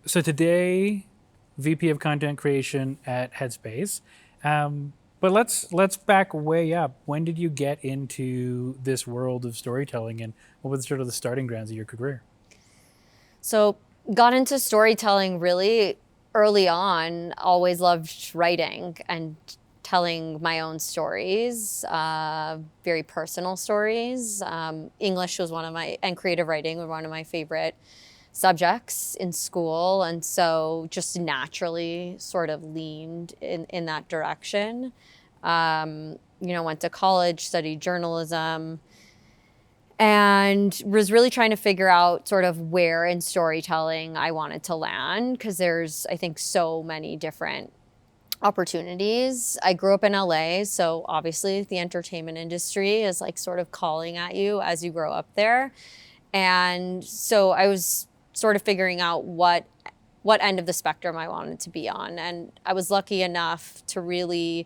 So today, VP of Content Creation at Headspace. But let's back way up. When did you get into this world of storytelling, and what was sort of the starting grounds of your career? So got into storytelling really early on. Always loved writing and telling my own stories, very personal stories. English was one of my, and creative writing were one of my favorite subjects in school. And so just naturally sort of leaned in that direction. Went to college, studied journalism, and was really trying to figure out sort of where in storytelling I wanted to land, because there's, I think, so many different opportunities. I grew up in LA, so obviously the entertainment industry is like sort of calling at you as you grow up there. And so I was sort of figuring out what end of the spectrum I wanted to be on. And I was lucky enough to really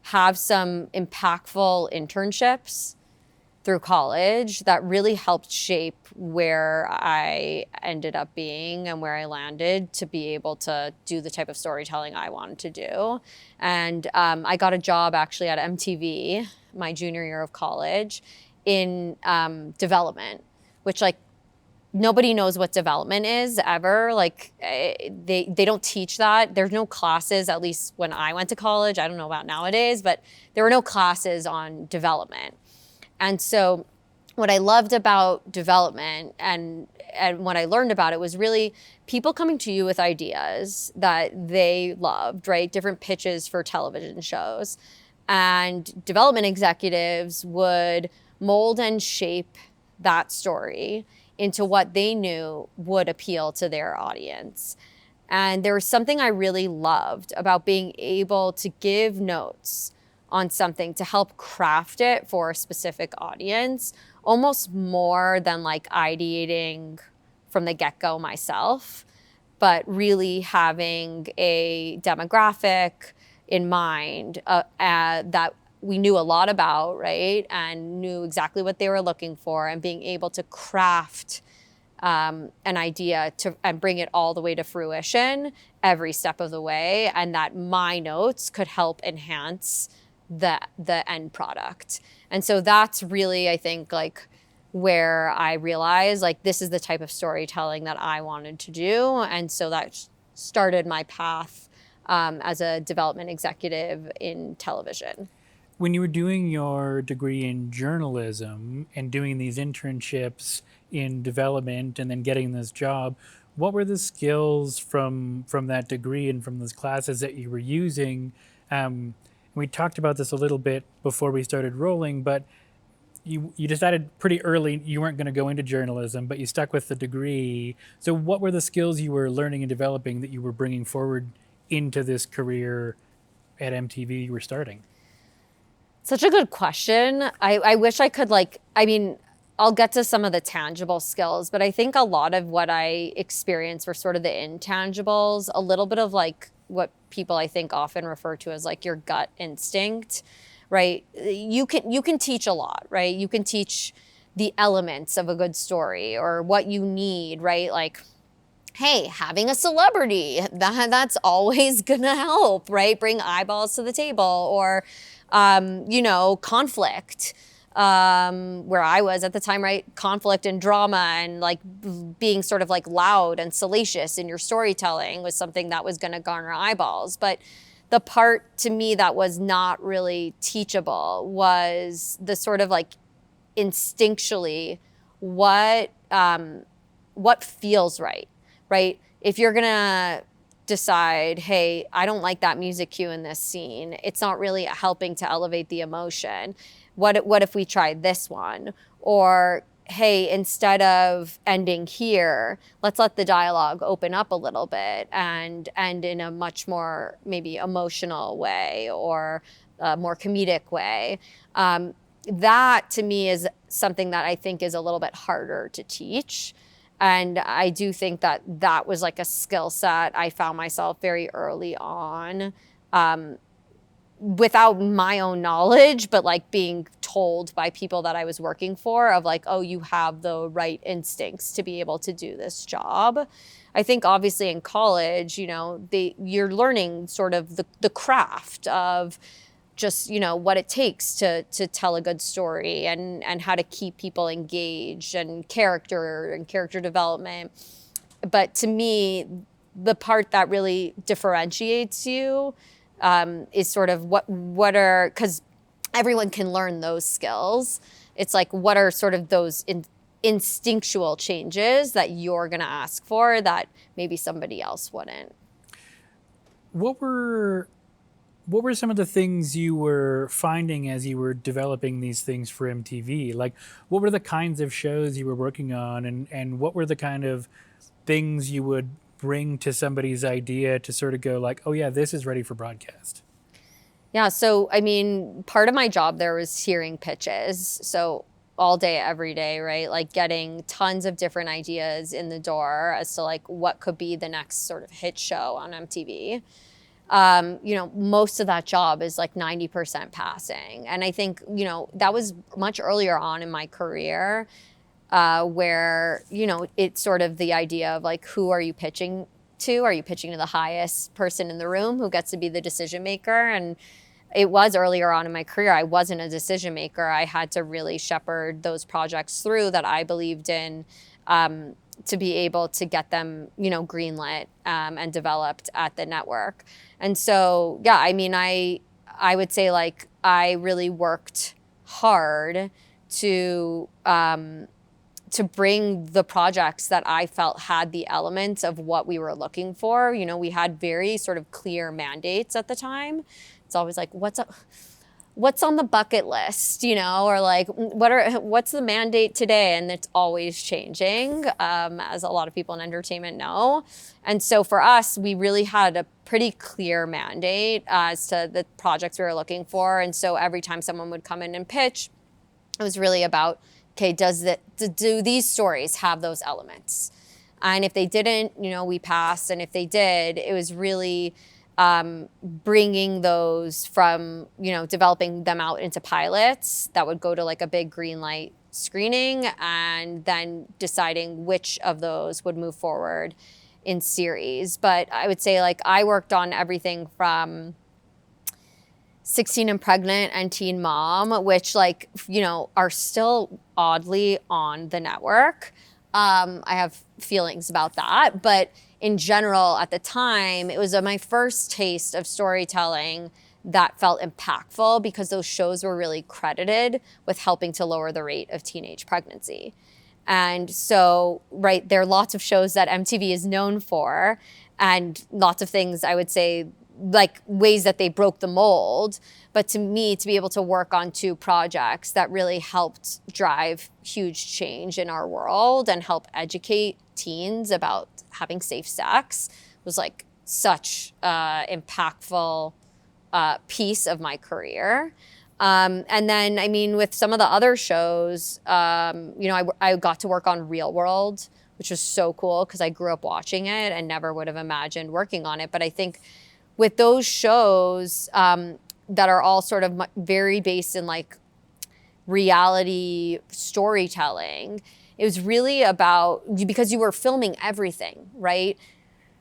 have some impactful internships through college that really helped shape where I ended up being and where I landed to be able to do the type of storytelling I wanted to do. And I got a job actually at MTV my junior year of college in development, which like nobody knows what development is ever. Like they don't teach that. There's no classes, at least when I went to college. I don't know about nowadays, but there were no classes on development. And so what I loved about development and what I learned about it was really people coming to you with ideas that they loved, right? Different pitches for television shows. And development executives would mold and shape that story into what they knew would appeal to their audience. And there was something I really loved about being able to give notes on something to help craft it for a specific audience, almost more than like ideating from the get-go myself, but really having a demographic in mind that we knew a lot about, right? And knew exactly what they were looking for, and being able to craft an idea and bring it all the way to fruition every step of the way, and that my notes could help enhance the end product. And so that's really, I think, like where I realized like this is the type of storytelling that I wanted to do. And so that started my path as a development executive in television. When you were doing your degree in journalism and doing these internships in development and then getting this job, what were the skills from that degree and from those classes that you were using? We talked about this a little bit before we started rolling, but you decided pretty early you weren't going to go into journalism, but you stuck with the degree. So what were the skills you were learning and developing that you were bringing forward into this career at MTV you were starting? Such a good question. I wish I could I'll get to some of the tangible skills, but I think a lot of what I experienced were sort of the intangibles, a little bit of like what people I think often refer to as like your gut instinct, right? You can teach a lot, right? You can teach the elements of a good story or what you need, right? Like, hey, having a celebrity, that's always gonna help, right? Bring eyeballs to the table. Or conflict, where I was at the time, right? Conflict and drama and like being sort of like loud and salacious in your storytelling was something that was gonna garner eyeballs. But the part to me that was not really teachable was the sort of like instinctually what feels right, right? If you're gonna decide, hey, I don't like that music cue in this scene, it's not really helping to elevate the emotion. What if we try this one? Or hey, instead of ending here, let's let the dialogue open up a little bit and end in a much more maybe emotional way or a more comedic way. That to me is something that I think is a little bit harder to teach. And I do think that that was like a skill set I found myself very early on without my own knowledge, but like being told by people that I was working for of like, oh, you have the right instincts to be able to do this job. I think obviously in college, you know, you're learning sort of the craft of just, you know, what it takes to tell a good story, and how to keep people engaged, and character development. But to me, the part that really differentiates you is sort of what are, because everyone can learn those skills. It's like, what are sort of those instinctual changes that you're going to ask for that maybe somebody else wouldn't. What were some of the things you were finding as you were developing these things for MTV? Like, what were the kinds of shows you were working on, and what were the kind of things you would bring to somebody's idea to sort of go like, oh yeah, this is ready for broadcast? Yeah, so I mean, part of my job there was hearing pitches. So all day, every day, right? Like getting tons of different ideas in the door as to like what could be the next sort of hit show on MTV. You know, most of that job is like 90% passing. And I think, you know, that was much earlier on in my career, where, you know, it's sort of the idea of like, who are you pitching to? Are you pitching to the highest person in the room who gets to be the decision maker? And it was earlier on in my career, I wasn't a decision maker. I had to really shepherd those projects through that I believed in, to be able to get them, you know, greenlit, and developed at the network. And so, yeah, I mean, I would say like I really worked hard to bring the projects that I felt had the elements of what we were looking for. You know, we had very sort of clear mandates at the time. It's always like, what's on the bucket list, you know, or like, what's the mandate today? And it's always changing, as a lot of people in entertainment know. And so for us, we really had a pretty clear mandate as to the projects we were looking for. And so every time someone would come in and pitch, it was really about, okay, do these stories have those elements? And if they didn't, you know, we passed. And if they did, it was really bringing those from, you know, developing them out into pilots that would go to like a big green light screening, and then deciding which of those would move forward in series. But I would say like I worked on everything from 16 and Pregnant and Teen Mom, which like, you know, are still oddly on the network. I have feelings about that, but in general, at the time, it was my first taste of storytelling that felt impactful, because those shows were really credited with helping to lower the rate of teenage pregnancy. And so, right, there are lots of shows that MTV is known for, and lots of things I would say, like ways that they broke the mold. But to me, to be able to work on two projects that really helped drive huge change in our world and help educate teens about having safe sex was like such impactful piece of my career. And then, I mean, with some of the other shows, you know, I got to work on Real World, which was so cool because I grew up watching it and never would have imagined working on it. But I think with those shows that are all sort of very based in like reality storytelling, it was really about, because you were filming everything, right?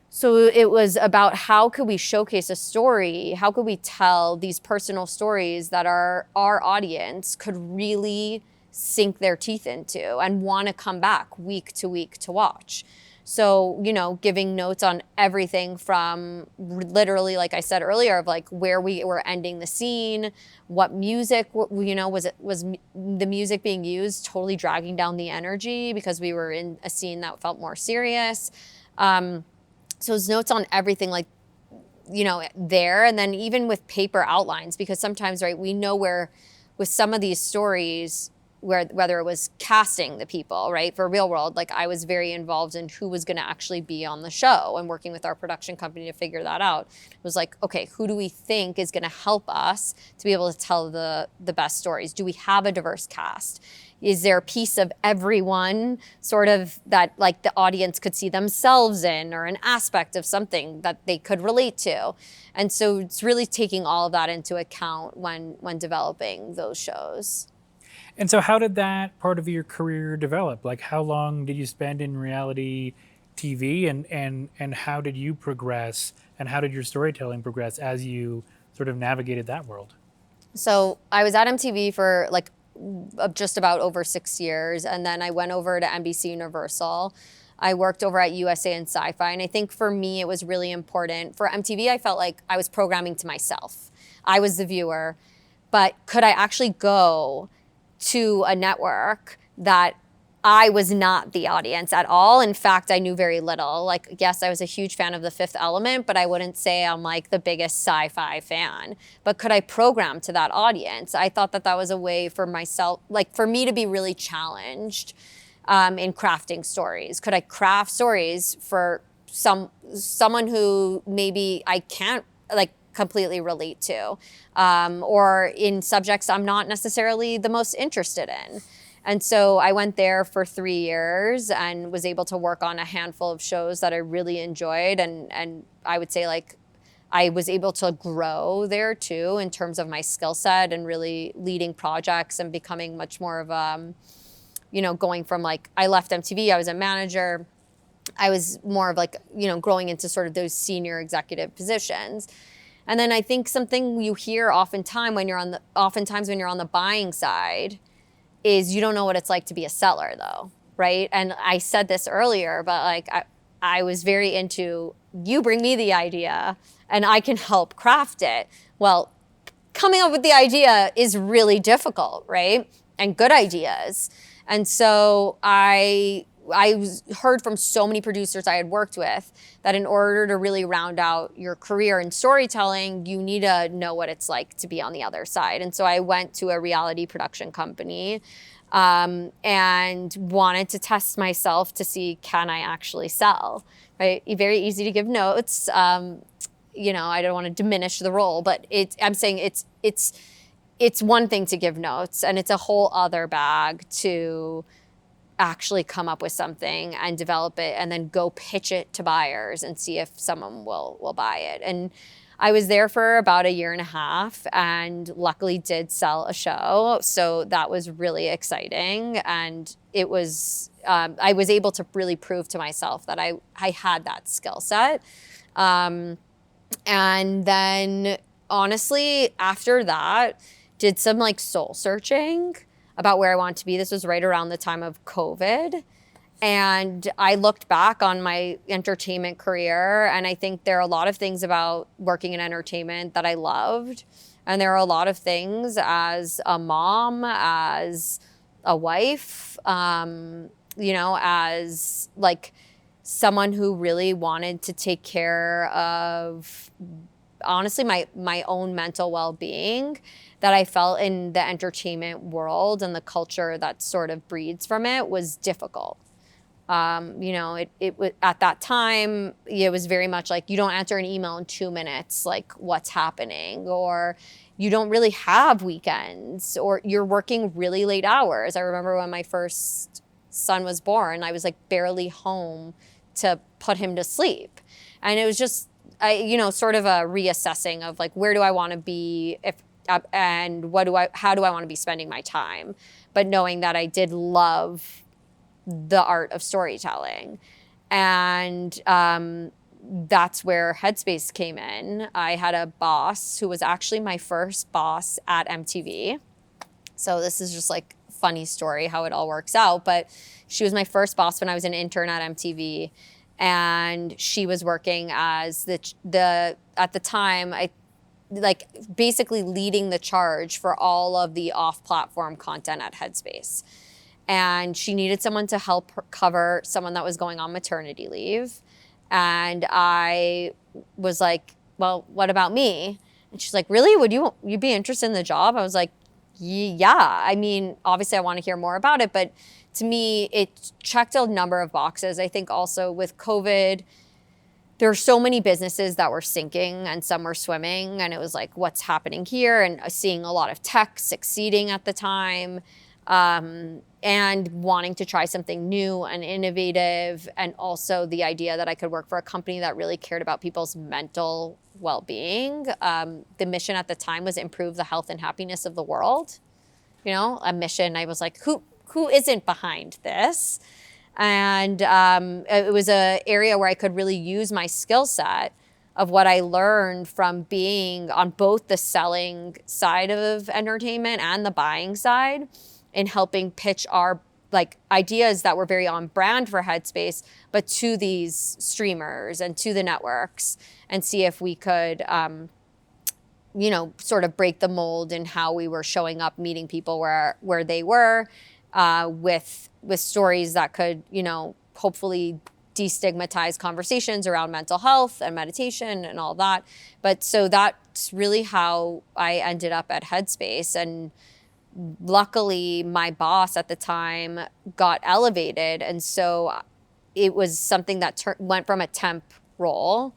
So it was about how could we showcase a story? How could we tell these personal stories that our audience could really sink their teeth into and want to come back week to week to watch? So, you know, giving notes on everything from literally, like I said earlier, of like where we were ending the scene, what music, you know, was the music being used totally dragging down the energy because we were in a scene that felt more serious. So it's notes on everything, like, you know, there. And then even with paper outlines, because sometimes, right, we know where with some of these stories, whether it was casting the people, right, for Real World, like I was very involved in who was going to actually be on the show and working with our production company to figure that out. It was like, okay, who do we think is going to help us to be able to tell the best stories? Do we have a diverse cast? Is there a piece of everyone sort of that like the audience could see themselves in, or an aspect of something that they could relate to? And so it's really taking all of that into account when developing those shows. And so, how did that part of your career develop? Like, how long did you spend in reality TV, and how did you progress, and how did your storytelling progress as you sort of navigated that world? So I was at MTV for like just about over 6 years, and then I went over to NBC Universal. I worked over at USA and Sci-Fi, and I think for me it was really important. For MTV, I felt like I was programming to myself. I was the viewer, but could I actually go to a network that I was not the audience at all? In fact, I knew very little. Like, yes, I was a huge fan of The Fifth Element, but I wouldn't say I'm like the biggest sci-fi fan. But could I program to that audience? I thought that that was a way for myself, like for me to be really challenged in crafting stories. Could I craft stories for someone who maybe I can't like completely relate to, or in subjects I'm not necessarily the most interested in? And so I went there for 3 years and was able to work on a handful of shows that I really enjoyed. And I would say like I was able to grow there too in terms of my skill set and really leading projects and becoming much more of going from like, I left MTV, I was a manager. I was more of like, growing into sort of those senior executive positions. And then I think something you hear oftentimes when you're on the buying side is you don't know what it's like to be a seller though, right? And I said this earlier, but like I was very into, you bring me the idea and I can help craft it. Well, coming up with the idea is really difficult, right? And good ideas. And so heard from so many producers I had worked with that in order to really round out your career in storytelling, you need to know what it's like to be on the other side. And so I went to a reality production company and wanted to test myself to see, can I actually sell? Right? Very easy to give notes. I don't want to diminish the role, but I'm saying it's one thing to give notes, and it's a whole other bag to actually come up with something and develop it and then go pitch it to buyers and see if someone will buy it. And I was there for about 1.5 years and luckily did sell a show. So that was really exciting. And it was, I was able to really prove to myself that I had that skill set. And then honestly, after that, did some like soul searching about where I wanted to be. This was right around the time of COVID. And I looked back on my entertainment career, and I think there are a lot of things about working in entertainment that I loved. And there are a lot of things as a mom, as a wife, as like someone who really wanted to take care of honestly my own mental well-being, that I felt in the entertainment world and the culture that sort of breeds from it was difficult. It was at that time, it was very much like you don't answer an email in 2 minutes, like what's happening, or you don't really have weekends, or you're working really late hours. I remember when my first son was born, I was like barely home to put him to sleep. And it was just, sort of a reassessing of like, where do I want to be and how do I want to be spending my time? But knowing that I did love the art of storytelling. And that's where Headspace came in. I had a boss who was actually my first boss at MTV. So this is just like a funny story how it all works out. But she was my first boss when I was an intern at MTV. And she was working as at the time, basically leading the charge for all of the off-platform content at Headspace. And she needed someone to help her cover someone that was going on maternity leave. And I was like, well, what about me? And she's like, really? Would you be interested in the job? I was like, yeah. I mean, obviously I want to hear more about it, but to me, it checked a number of boxes. I think also with COVID, there are so many businesses that were sinking and some were swimming, and it was like, what's happening here? And seeing a lot of tech succeeding at the time. and wanting to try something new and innovative, and also the idea that I could work for a company that really cared about people's mental well-being. The mission at the time was improve the health and happiness of the world. A mission. I was like, who isn't behind this? And it was an area where I could really use my skill set of what I learned from being on both the selling side of entertainment and the buying side, in helping pitch our ideas that were very on brand for Headspace, but to these streamers and to the networks, and see if we could sort of break the mold in how we were showing up, meeting people where they were, with stories that could, hopefully destigmatize conversations around mental health and meditation and all that. But so that's really how I ended up at Headspace. And luckily, my boss at the time got elevated. And so it was something that went from a temp role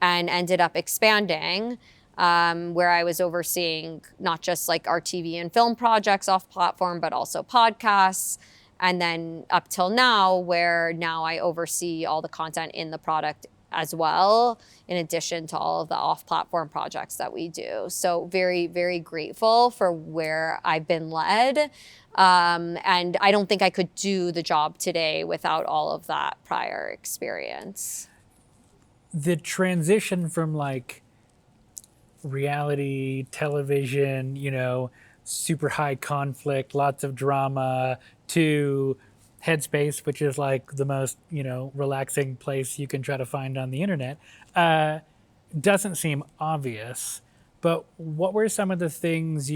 and ended up expanding, where I was overseeing not just like our TV and film projects off platform, but also podcasts. And then up till now, where now I oversee all the content in the product as well, in addition to all of the off-platform projects that we do. So very, very grateful for where I've been led. And I don't think I could do the job today without all of that prior experience. The transition from like reality television, super high conflict, lots of drama, to Headspace, which is like the most, relaxing place you can try to find on the internet, doesn't seem obvious. But what were some of the things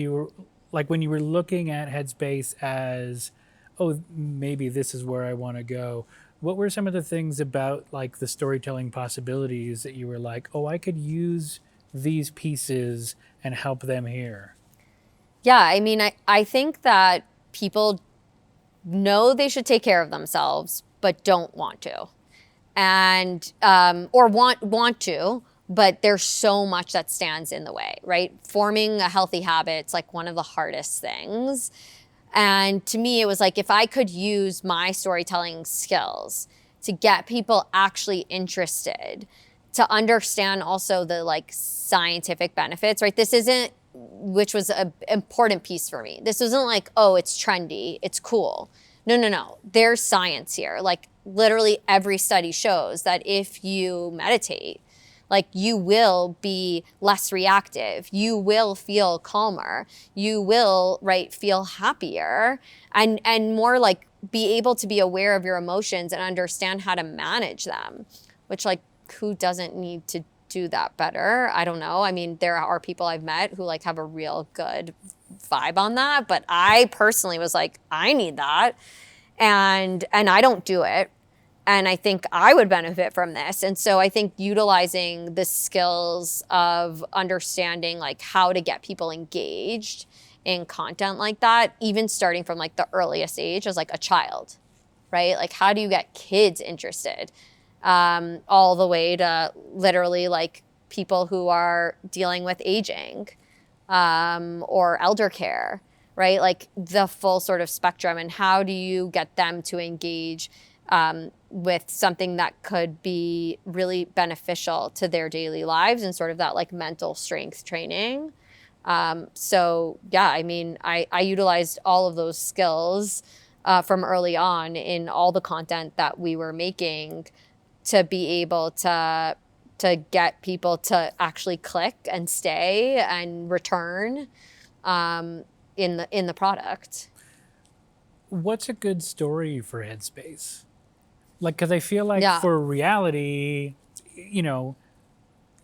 like when you were looking at Headspace as, oh, maybe this is where I want to go? What were some of the things about like the storytelling possibilities that you were like, oh, I could use these pieces and help them here? Yeah, I mean, I think that people know they should take care of themselves, but don't want to, and or want to, but there's so much that stands in the way, right? Forming a healthy habit's like one of the hardest things. And to me, it was like, if I could use my storytelling skills to get people actually interested, to understand also the like scientific benefits, right? This isn't, which was an important piece for me. This isn't like, oh, it's trendy, it's cool. No. There's science here. Like literally every study shows that if you meditate, like you will be less reactive, you will feel calmer, you will, right, feel happier, and more like be able to be aware of your emotions and understand how to manage them, which like who doesn't need to do that better? I don't know. I mean, there are people I've met who like have a real good vibe on that, but I personally was like, I need that, and I don't do it. And I think I would benefit from this. And so I think utilizing the skills of understanding like how to get people engaged in content like that, even starting from like the earliest age as like a child, right? Like how do you get kids interested? All the way to literally like people who are dealing with aging, or elder care, right? Like the full sort of spectrum. And how do you get them to engage with something that could be really beneficial to their daily lives, and sort of that like mental strength training. So yeah, I mean, I utilized all of those skills from early on in all the content that we were making, to be able to get people to actually click and stay and return in the product. What's a good story for Headspace? Like, because I feel like Yeah. for reality, you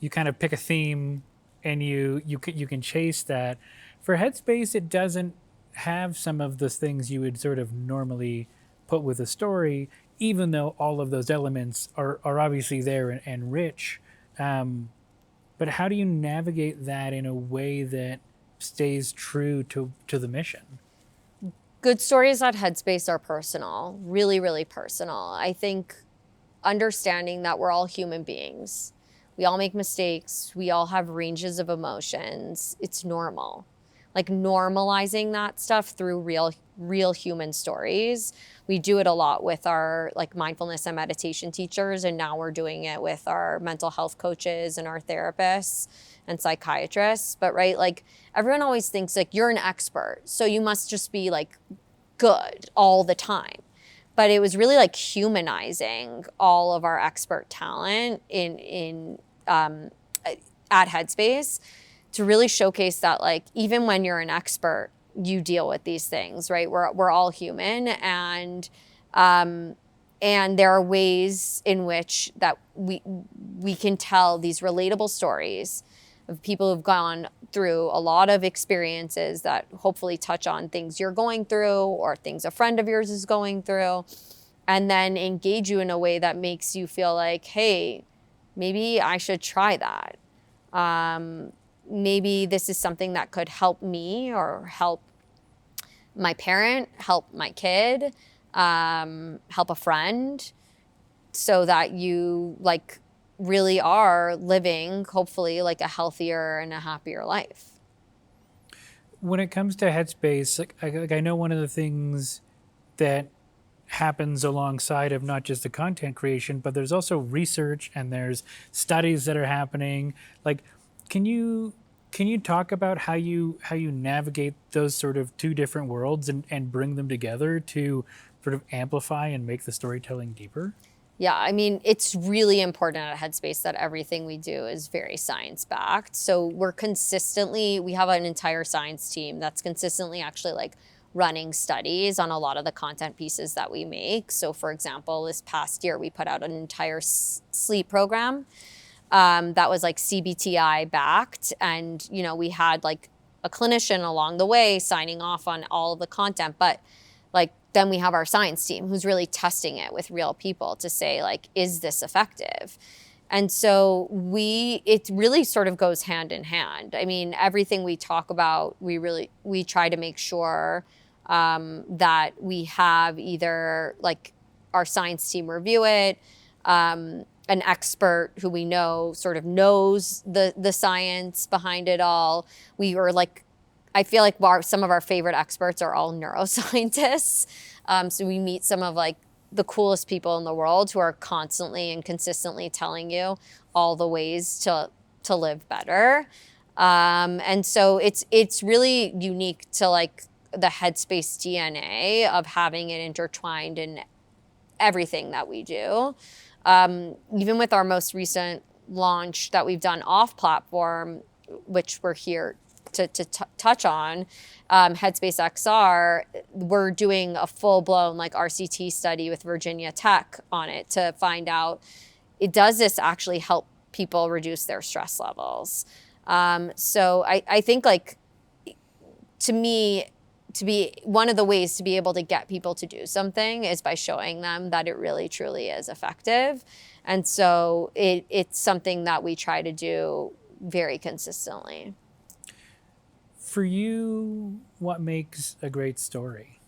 kind of pick a theme and you can chase that. For Headspace, it doesn't have some of the things you would sort of normally put with a story, even though all of those elements are obviously there and rich. But how do you navigate that in a way that stays true to the mission? Good stories at Headspace are personal, really, really personal. I think understanding that we're all human beings. We all make mistakes. We all have ranges of emotions. It's normal. Like normalizing that stuff through real real human stories. We do it a lot with our like mindfulness and meditation teachers, and now we're doing it with our mental health coaches and our therapists and psychiatrists. But right, like everyone always thinks like you're an expert, so you must just be like good all the time. But it was really like humanizing all of our expert talent at Headspace to really showcase that like even when you're an expert, you deal with these things, right? We're all human, and there are ways in which that we can tell these relatable stories of people who've gone through a lot of experiences that hopefully touch on things you're going through or things a friend of yours is going through, and then engage you in a way that makes you feel like, hey, maybe I should try that. Maybe this is something that could help me or help my parent, help my kid, help a friend, so that you like really are living, hopefully, like a healthier and a happier life. When it comes to Headspace, I know one of the things that happens alongside of not just the content creation, but there's also research and there's studies that are happening. Like, can you talk about how you navigate those sort of two different worlds and bring them together to sort of amplify and make the storytelling deeper? Yeah, I mean, it's really important at Headspace that everything we do is very science backed. So we have an entire science team that's consistently actually like running studies on a lot of the content pieces that we make. So, for example, this past year, we put out an entire sleep program that was like CBTI backed. And, you know, we had like a clinician along the way signing off on all of the content. But like, then we have our science team who's really testing it with real people to say, like, is this effective? And so it really sort of goes hand in hand. I mean, everything we talk about, we try to make sure that we have either like our science team review it, an expert who we know sort of knows the science behind it all. We were like, I feel like some of our favorite experts are all neuroscientists. So we meet some of like the coolest people in the world who are constantly and consistently telling you all the ways to live better. And so it's really unique to like the Headspace DNA of having it intertwined in everything that we do. Even with our most recent launch that we've done off platform, which we're here to touch on, Headspace XR, we're doing a full-blown like RCT study with Virginia Tech on it to find out, does this actually help people reduce their stress levels? So I think like, to me, to be one of the ways to be able to get people to do something is by showing them that it really truly is effective. And so it's something that we try to do very consistently. For you, what makes a great story?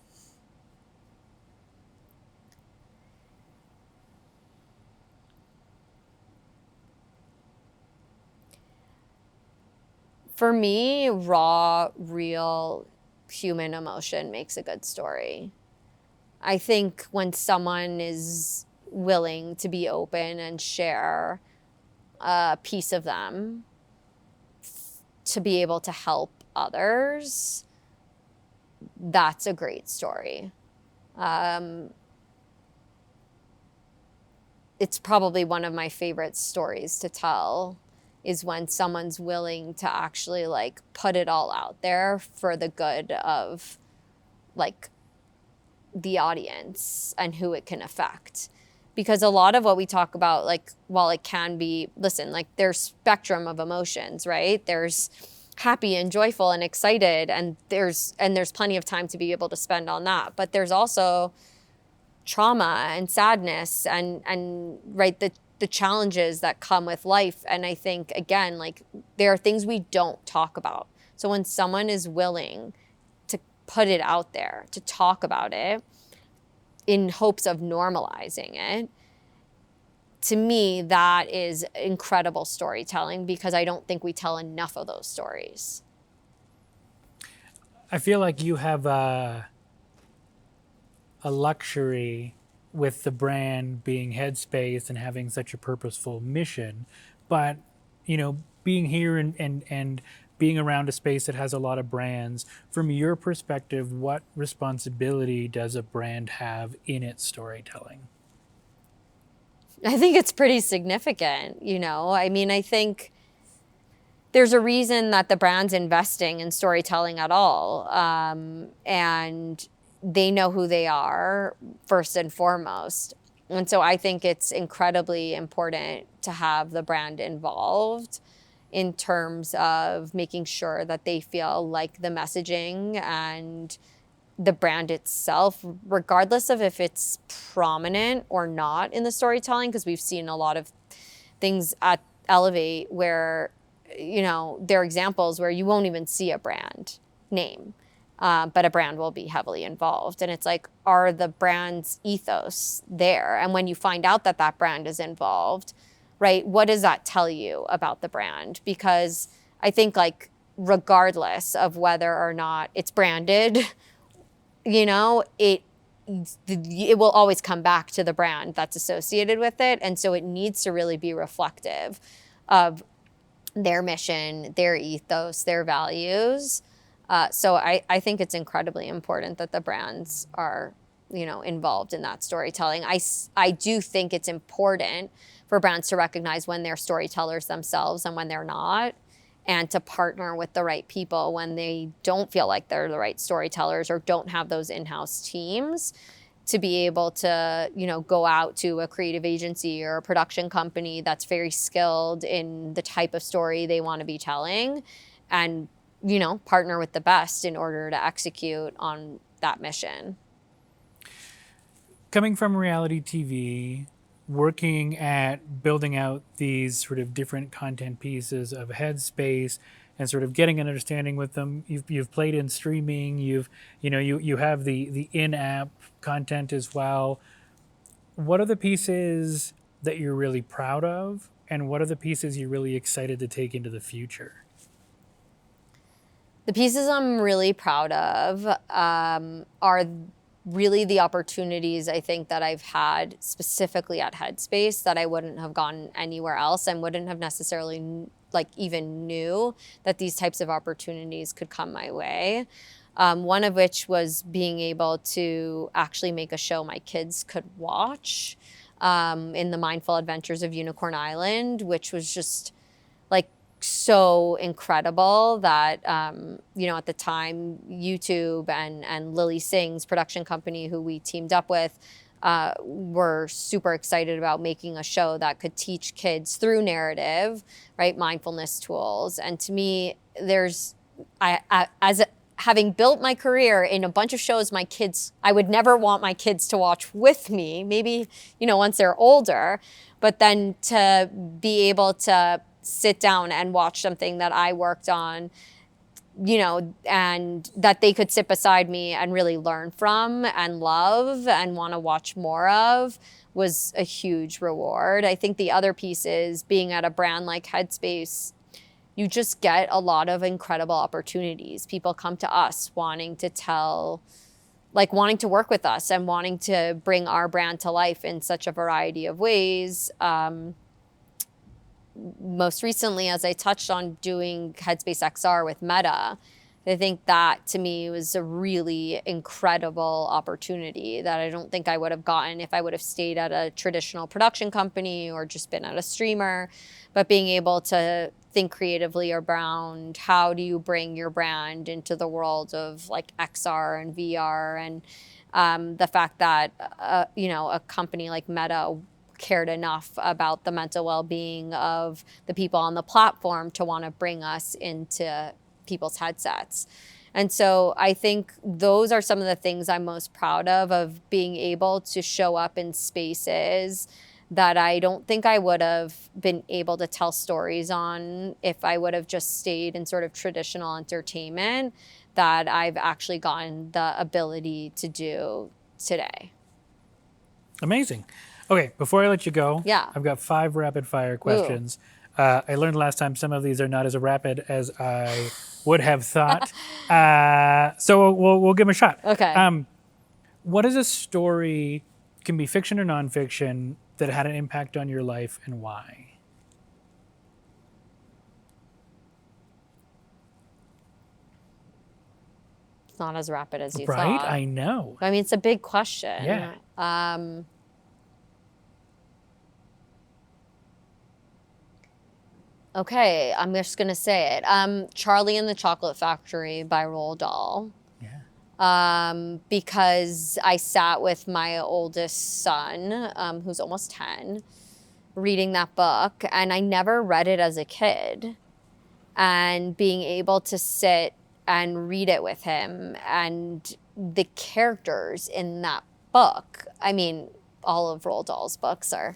For me, raw, real human emotion makes a good story. I think when someone is willing to be open and share a piece of them to be able to help others, that's a great story. It's probably one of my favorite stories to tell, is when someone's willing to actually like put it all out there for the good of like the audience and who it can affect. Because a lot of what we talk about, like, while it can be, listen, like there's spectrum of emotions, right? There's happy and joyful and excited, and there's plenty of time to be able to spend on that. But there's also trauma and sadness and right, the challenges that come with life. And I think, again, like there are things we don't talk about. So when someone is willing to put it out there, to talk about it in hopes of normalizing it, to me, that is incredible storytelling, because I don't think we tell enough of those stories. I feel like you have a luxury with the brand being Headspace and having such a purposeful mission, but being here and being around a space that has a lot of brands, from your perspective, what responsibility does a brand have in its storytelling? I think it's pretty significant, I mean, I think there's a reason that the brand's investing in storytelling at all. And they know who they are first and foremost. And so I think it's incredibly important to have the brand involved in terms of making sure that they feel like the messaging and the brand itself, regardless of if it's prominent or not in the storytelling, because we've seen a lot of things at Elevate where, there are examples where you won't even see a brand name, but a brand will be heavily involved. And it's like, are the brand's ethos there? And when you find out that that brand is involved, right, what does that tell you about the brand? Because I think, like, regardless of whether or not it's branded, it will always come back to the brand that's associated with it. And so it needs to really be reflective of their mission, their ethos, their values. So I think it's incredibly important that the brands are, involved in that storytelling. I do think it's important for brands to recognize when they're storytellers themselves and when they're not, and to partner with the right people when they don't feel like they're the right storytellers or don't have those in-house teams, to be able to, go out to a creative agency or a production company that's very skilled in the type of story they want to be telling, and, partner with the best in order to execute on that mission. Coming from reality TV, working at building out these sort of different content pieces of Headspace and sort of getting an understanding with them. You've played in streaming. You have the in-app content as well. What are the pieces that you're really proud of, and what are the pieces you're really excited to take into the future? The pieces I'm really proud of are really the opportunities I think that I've had specifically at Headspace that I wouldn't have gotten anywhere else, and wouldn't have necessarily even knew that these types of opportunities could come my way. One of which was being able to actually make a show my kids could watch, in the Mindful Adventures of Unicorn Island, which was just like so incredible that, at the time, YouTube and Lily Singh's production company, who we teamed up with, were super excited about making a show that could teach kids through narrative, right, mindfulness tools. And to me, having built my career in a bunch of shows I would never want my kids to watch with me, maybe, once they're older, but then to be able to sit down and watch something that I worked on, and that they could sit beside me and really learn from and love and want to watch more of, was a huge reward. I think the other piece is being at a brand like Headspace, you just get a lot of incredible opportunities. People come to us wanting to work with us and wanting to bring our brand to life in such a variety of ways. Most recently, as I touched on, doing Headspace XR with Meta, I think that to me was a really incredible opportunity that I don't think I would have gotten if I would have stayed at a traditional production company or just been at a streamer. But being able to think creatively around how do you bring your brand into the world of XR and VR, and the fact that a company like Meta cared enough about the mental well-being of the people on the platform to want to bring us into people's headsets. And so I think those are some of the things I'm most proud of being able to show up in spaces that I don't think I would have been able to tell stories on if I would have just stayed in sort of traditional entertainment, that I've actually gotten the ability to do today. Amazing. Okay, before I let you go, Yeah. I've got 5 rapid fire questions. I learned last time some of these are not as rapid as I would have thought. So we'll give them a shot. Okay. What is a story, can be fiction or nonfiction, that had an impact on your life and why? It's not as rapid as you Right? thought. I know. I mean, it's a big question. Yeah. Okay, I'm just gonna say it. Charlie and the Chocolate Factory by Roald Dahl. Yeah. Because I sat with my oldest son, who's almost 10, reading that book, and I never read it as a kid. And being able to sit and read it with him, and the characters in that book, I mean, all of Roald Dahl's books are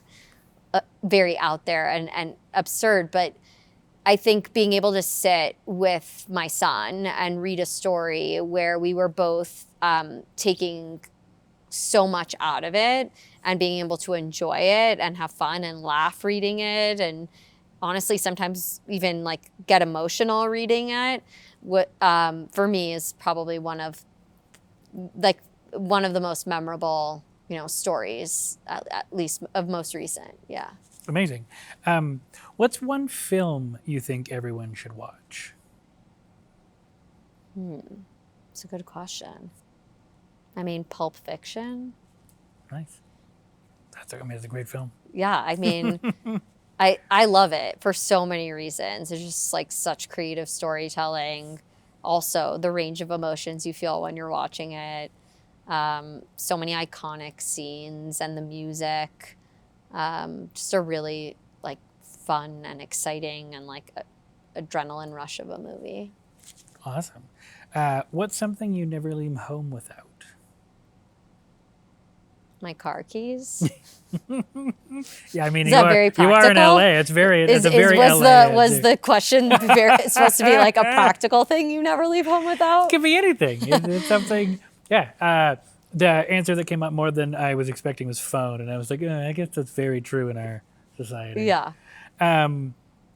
very out there and absurd, but I think being able to sit with my son and read a story where we were both taking so much out of it and being able to enjoy it and have fun and laugh reading it, and honestly sometimes even like get emotional reading it, what for me is probably one of the most memorable, stories, at least of most recent. Yeah. Amazing. What's one film you think everyone should watch? It's a good question. I mean, Pulp Fiction. Nice. It's a great film. Yeah, I mean, I love it for so many reasons. It's just like such creative storytelling. Also, the range of emotions you feel when you're watching it. So many iconic scenes and the music. Just a really like fun and exciting and like adrenaline rush of a movie. Awesome. What's something you never leave home without? My car keys. Yeah, I mean, Is that very you are in practical? LA. It's a very was LA. was the question supposed to be like a practical thing you never leave home without? It could be anything. It's something. Yeah. The answer that came up more than I was expecting was phone, and I was like, I guess that's very true in our society. Yeah.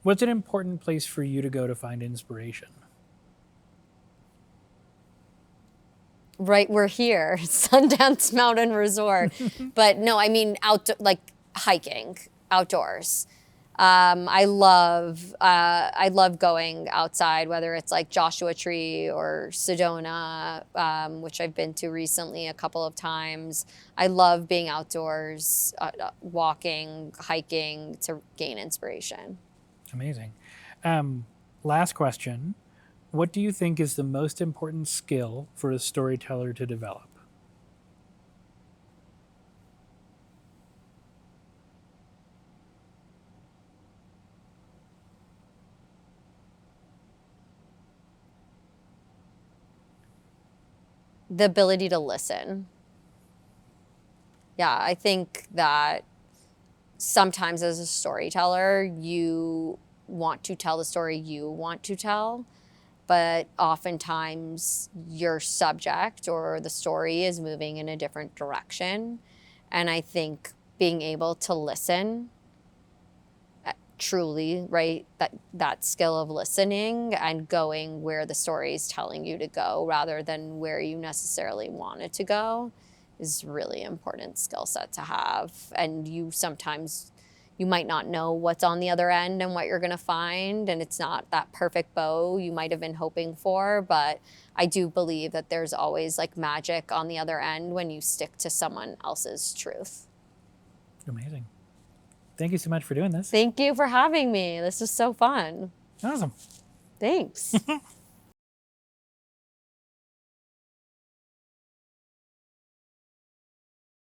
What's an important place for you to go to find inspiration? Right, we're here, Sundance Mountain Resort. But no, I mean like hiking, outdoors. I love going outside, whether it's like Joshua Tree or Sedona, which I've been to recently a couple of times. I love being outdoors, walking, hiking to gain inspiration. Amazing. Last question. What do you think is the most important skill for a storyteller to develop? The ability to listen. Yeah, I think that sometimes as a storyteller, you want to tell the story you want to tell, but oftentimes your subject or the story is moving in a different direction. And I think being able to listen truly, right, that skill of listening and going where the story is telling you to go rather than where you necessarily want it to go is really important skill set to have. And you might not know what's on the other end and what you're going to find, and it's not that perfect bow you might have been hoping for, but I do believe that there's always like magic on the other end when you stick to someone else's truth. Amazing. Thank you so much for doing this. Thank you for having me. This was so fun. Awesome. Thanks.